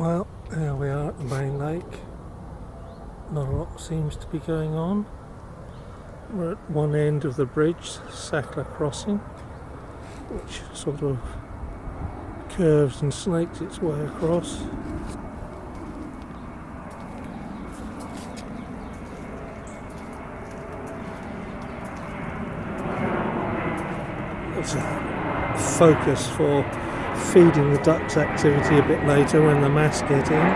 Well, here we are at the main lake. Not a lot seems to be going on. We're at one end of the bridge, Sackler Crossing, which sort of curves and snakes its way across. It's a focus for feeding the ducks activity a bit later when the mass get in.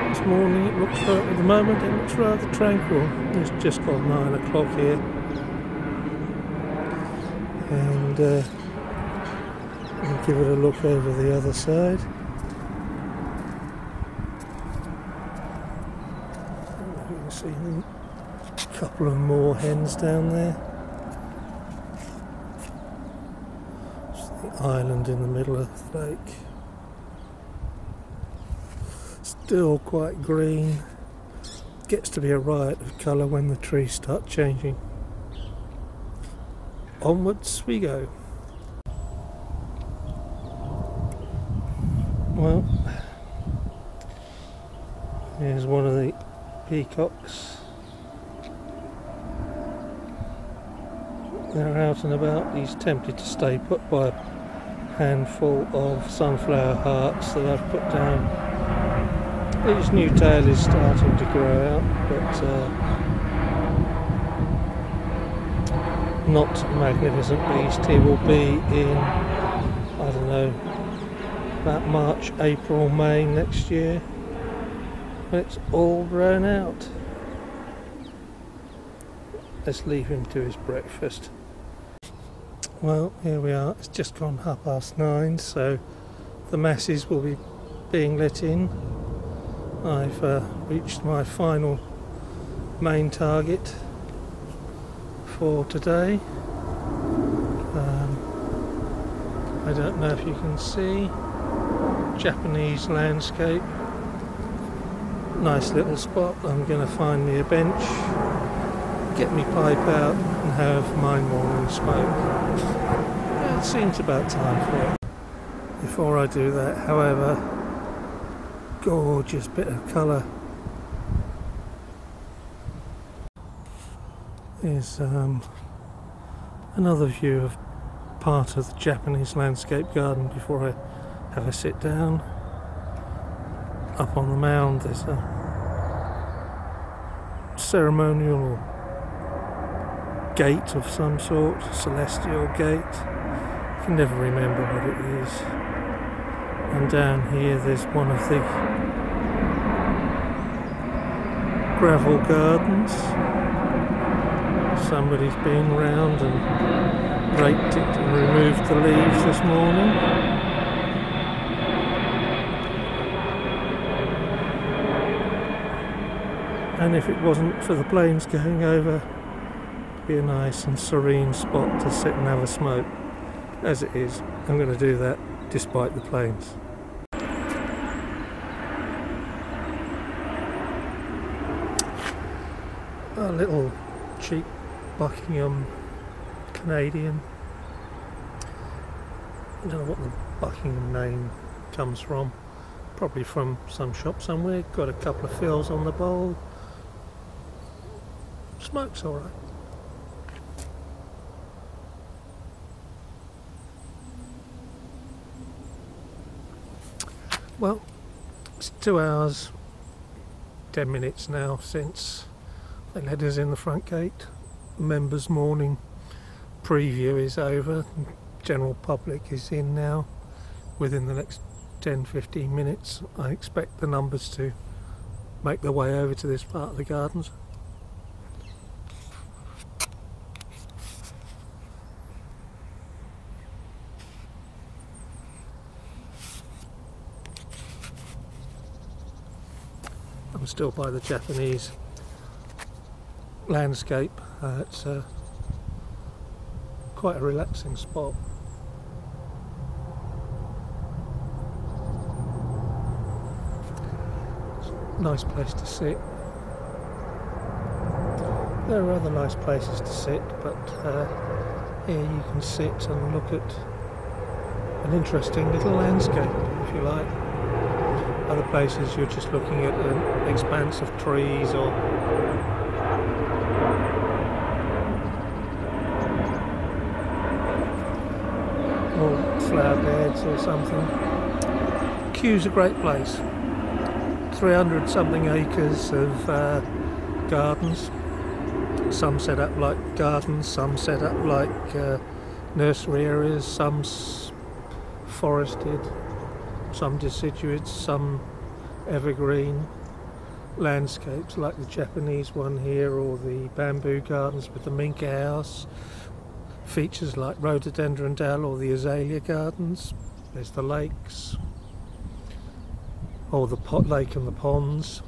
This morning it looks, at the moment it looks rather tranquil. It's just gone 9 o'clock here, and we'll give it a look over the other side. You can see a couple of more hens down there. Island in the middle of the lake, still quite green. Gets to be a riot of colour when the trees start changing. Onwards we go. Well, here's one of the peacocks. They're out and about. He's tempted to stay put by a handful of sunflower hearts that I've put down. His new tail is starting to grow out, but not a magnificent beast. He will be in, I don't know, about March, April, May next year, when it's all grown out. Let's leave him to his breakfast. Well, here we are. It's just gone 9:30, so the masses will be being let in. I've reached my final main target for today. I don't know if you can see. Japanese landscape. Nice little spot. I'm going to find me a bench, get me pipe out and have my morning smoke. It seems about time for it. Before I do that, however, gorgeous bit of colour. Here's another view of part of the Japanese landscape garden before I have a sit down. Up on the mound there's a ceremonial gate of some sort, celestial gate. I can never remember what it is. And down here there's one of the gravel gardens. Somebody's been round and raked it and removed the leaves this morning. And if it wasn't for the planes going over, it'd be a nice and serene spot to sit and have a smoke. As it is, I'm going to do that despite the planes. A little cheap Buckingham Canadian. I don't know what the Buckingham name comes from. Probably from some shop somewhere. Got a couple of fills on the bowl. Smoke's alright. Well, it's 2 hours, 10 minutes now since they let us in the front gate. Members' morning preview is over. General public is in now. Within the next 10-15 minutes, I expect the numbers to make their way over to this part of the gardens. I'm still by the Japanese landscape. It's quite a relaxing spot. It's a nice place to sit. There are other nice places to sit, but here you can sit and look at an interesting little landscape. If you like. Other places you're just looking at an expanse of trees or flower beds or something. Kew's a great place. 300 something acres of gardens. Some set up like gardens, some set up like nursery areas, some forested, some deciduous, some evergreen landscapes like the Japanese one here, or the bamboo gardens with the mink house. Features like rhododendron dell or the azalea gardens. There's the lakes, or the lake and the ponds.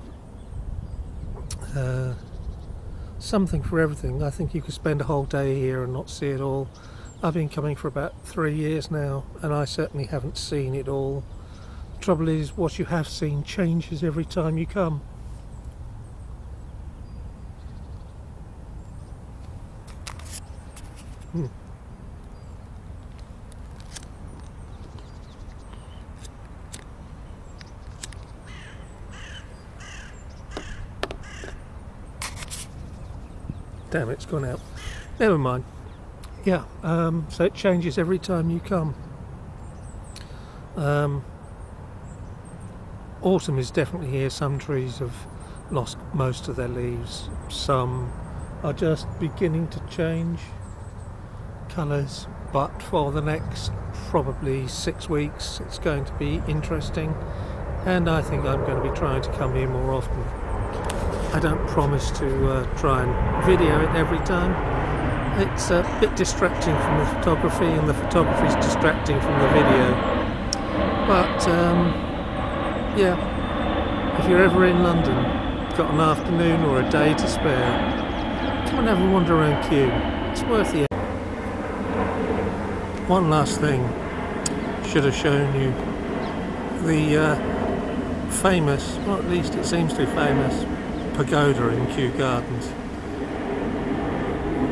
Something for everything. I think you could spend a whole day here and not see it all. I've been coming for about 3 years now, and I certainly haven't seen it all. The trouble is, what you have seen changes every time you come. Damn, it's gone out. Never mind. Yeah, so it changes every time you come. Autumn is definitely here. Some trees have lost most of their leaves. Some are just beginning to change colours. But for the next probably 6 weeks, it's going to be interesting. And I think I'm going to be trying to come here more often. I don't promise to try and video it every time. It's a bit distracting from the photography, and the photography is distracting from the video. But yeah, if you're ever in London, got an afternoon or a day to spare, come and have a wander around Kew. It's worth the effort. One last thing, should have shown you the famous, or at least it seems to be famous, pagoda in Kew Gardens,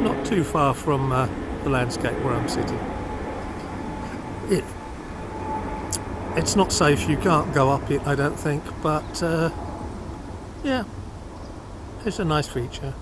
not too far from the landscape where I'm sitting. It's not safe, you can't go up it, I don't think, but yeah, it's a nice feature.